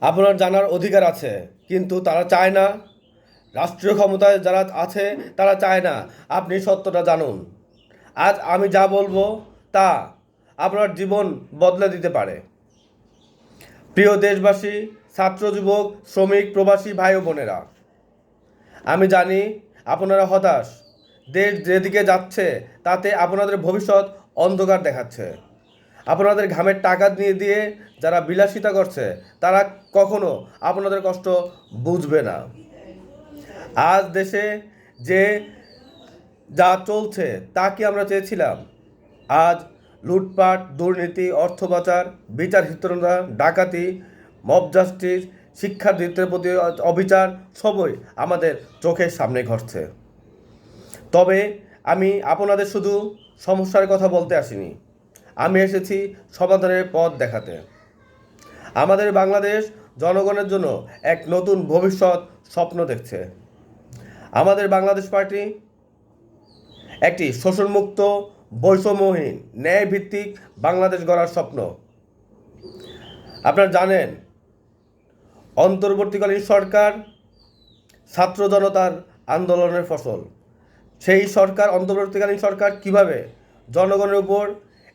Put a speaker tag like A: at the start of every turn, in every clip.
A: আপনার জানার অধিকার আছে, কিন্তু তারা চায় না। রাষ্ট্রীয় ক্ষমতায় যারা আছে তারা চায় না আপনি সত্যটা জানুন। আজ আমি যা বলবো তা আপনার জীবন বদলে দিতে পারে। প্রিয় দেশবাসী, ছাত্র, যুবক, শ্রমিক, প্রবাসী ভাই ও বোনেরা, আমি জানি আপনারা হতাশ। দেশ যেদিকে যাচ্ছে তাতে আপনাদের ভবিষ্যৎ অন্ধকার দেখাচ্ছে। আপনাদের ঘামের টাকা দিয়ে যারা বিলাসিতা করছে তারা কখনো আপনাদের কষ্ট বুঝবে না। আজ দেশে যে যা চলছে তা কি আমরা চেয়েছিলাম? আজ লুটপাট, দুর্নীতি, অর্থ পাচার, বিচারহীনতা, ডাকাতি, মব জাস্টিস, শিক্ষার্থীদের প্রতি অবিচার সবই আমাদের চোখের সামনে ঘটছে। তবে আমি আপনাদের শুধু সমস্যার কথা বলতে আসিনি, আমি এসেছি সমাধানের পথ দেখাতে। আমাদের বাংলাদেশ জনগণের জন্য এক নতুন ভবিষ্যৎ স্বপ্ন দেখছে। আমাদের বাংলাদেশ পার্টি একটি শোষণমুক্ত, বৈষম্যহীন, ন্যায়ভিত্তিক বাংলাদেশ গড়ার স্বপ্ন। আপনারা জানেন, অন্তর্বর্তীকালীন সরকার ছাত্র জনতার আন্দোলনের ফসল। সেই সরকার, অন্তর্বর্তীকালীন সরকার কিভাবে জনগণের উপর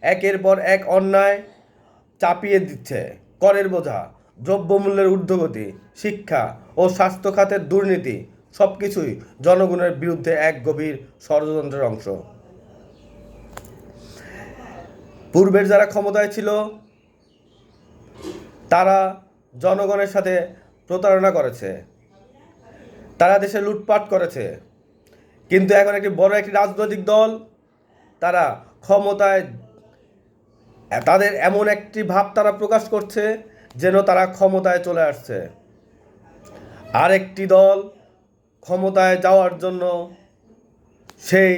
A: একের পর এক অন্যায় চাপিয়ে দিচ্ছে, করের বোঝা, দ্রব্যমূল্যের ঊর্ধ্বগতি, শিক্ষা ও স্বাস্থ্য খাতের দুর্নীতি, সব কিছুই জনগণের বিরুদ্ধে এক গভীর ষড়যন্ত্রের অংশ। পূর্বের যারা ক্ষমতায় ছিল তারা জনগণের সাথে প্রতারণা করেছে, তারা দেশে লুটপাট করেছে, কিন্তু এখন একটি বড় একটি রাজনৈতিক দল তারা ক্ষমতায়, তাদের এমন একটি ভাব তারা প্রকাশ করছে যেন তারা ক্ষমতায় চলে আসছে। আরেকটি দল ক্ষমতায় যাওয়ার জন্য সেই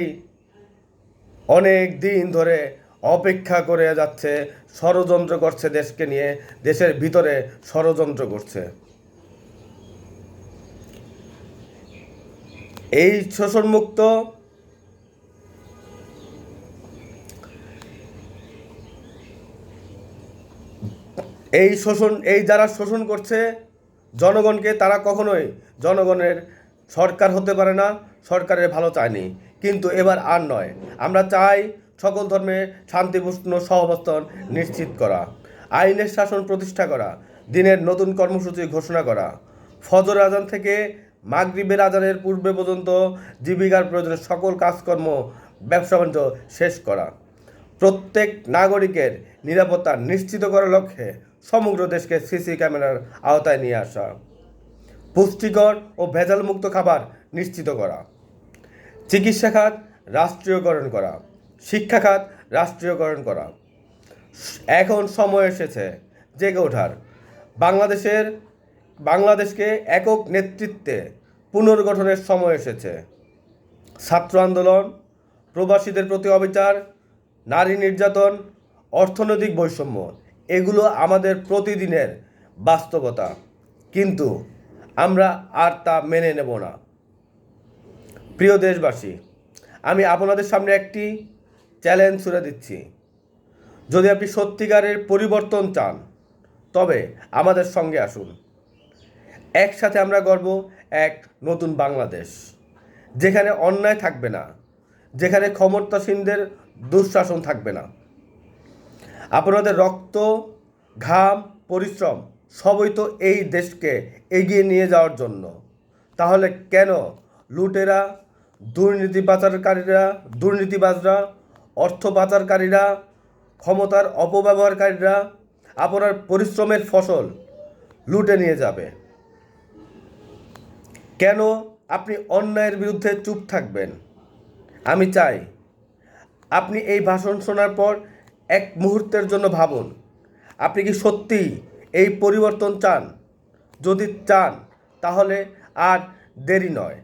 A: অনেক দিন ধরে অপেক্ষা করে যাচ্ছে, ষড়যন্ত্র করছে, দেশকে নিয়ে দেশের ভিতরে ষড়যন্ত্র করছে। এই শোষণমুক্ত এই যারা শোষণ করছে জনগণকে, তারা কখনোই জনগণের সরকার হতে পারে না, সরকারের ভালো চায়নি। কিন্তু এবার আর নয়, আমরা চাই সকল ধর্মে শান্তিপূর্ণ সহাবস্থান নিশ্চিত করা, আইনের শাসন প্রতিষ্ঠা করা, দিনের নতুন কর্মসূচি ঘোষণা করা, ফজর আজান থেকে মাগরিবের আজানের পূর্বে পর্যন্ত জীবিকার প্রয়োজনে সকল কাজকর্ম, ব্যবসা বাণিজ্য শেষ করা, প্রত্যেক নাগরিকের নিরাপত্তা নিশ্চিত করার লক্ষ্যে সমগ্র দেশকে সিসি ক্যামেরার আওতায় নিয়ে আসা, পুষ্টিকর ও ভেজালমুক্ত খাবার নিশ্চিত করা, চিকিৎসা খাত রাষ্ট্রীয়করণ করা, শিক্ষা খাত রাষ্ট্রীয়করণ করা। এখন সময় এসেছে জেগে ওঠার। বাংলাদেশকে একক নেতৃত্বে পুনর্গঠনের সময় এসেছে। ছাত্র আন্দোলন, প্রবাসীদের প্রতি অবিচার, নারী নির্যাতন, অর্থনৈতিক বৈষম্য, এগুলো আমাদের প্রতিদিনের বাস্তবতা, কিন্তু আমরা আর তা মেনে নেব না। প্রিয় দেশবাসী, আমি আপনাদের সামনে একটি চ্যালেঞ্জ ছুড়ে দিচ্ছি। যদি আপনি সত্যিকারের পরিবর্তন চান তবে আমাদের সঙ্গে আসুন। একসাথে আমরা গড়ব এক নতুন বাংলাদেশ, যেখানে অন্যায় থাকবে না, যেখানে ক্ষমতাসীনদের দুঃশাসন থাকবে না। আপনাদের রক্ত, ঘাম, পরিশ্রম সবই তো এই দেশকে এগিয়ে নিয়ে যাওয়ার জন্য। তাহলে কেন লুটেরা, দুর্নীতিবাজরা, অর্থ পাচারকারীরা, ক্ষমতার অপব্যবহারকারীরা আপনার পরিশ্রমের ফসল লুটে নিয়ে যাবে? কেন আপনি অন্যায়ের বিরুদ্ধে চুপ থাকবেন? আমি চাই আপনি এই ভাষণ শোনার পর এক মুহূর্তের জন্য ভাবুন, আপনি কি সত্যিই এই পরিবর্তন চান? যদি চান তাহলে আর দেরি নয়,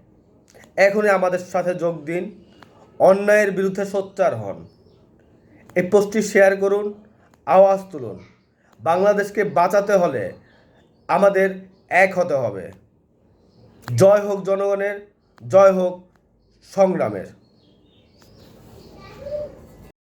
A: এখনই আমাদের সাথে যোগ দিন, অন্যায়ের বিরুদ্ধে সোচ্চার হন। এই পোস্টটি শেয়ার করুন, আওয়াজ তুলুন। বাংলাদেশকে বাঁচাতে হলে আমাদের এক হতে হবে। জয় হোক জনগণের, জয় হোক সংগ্রামের।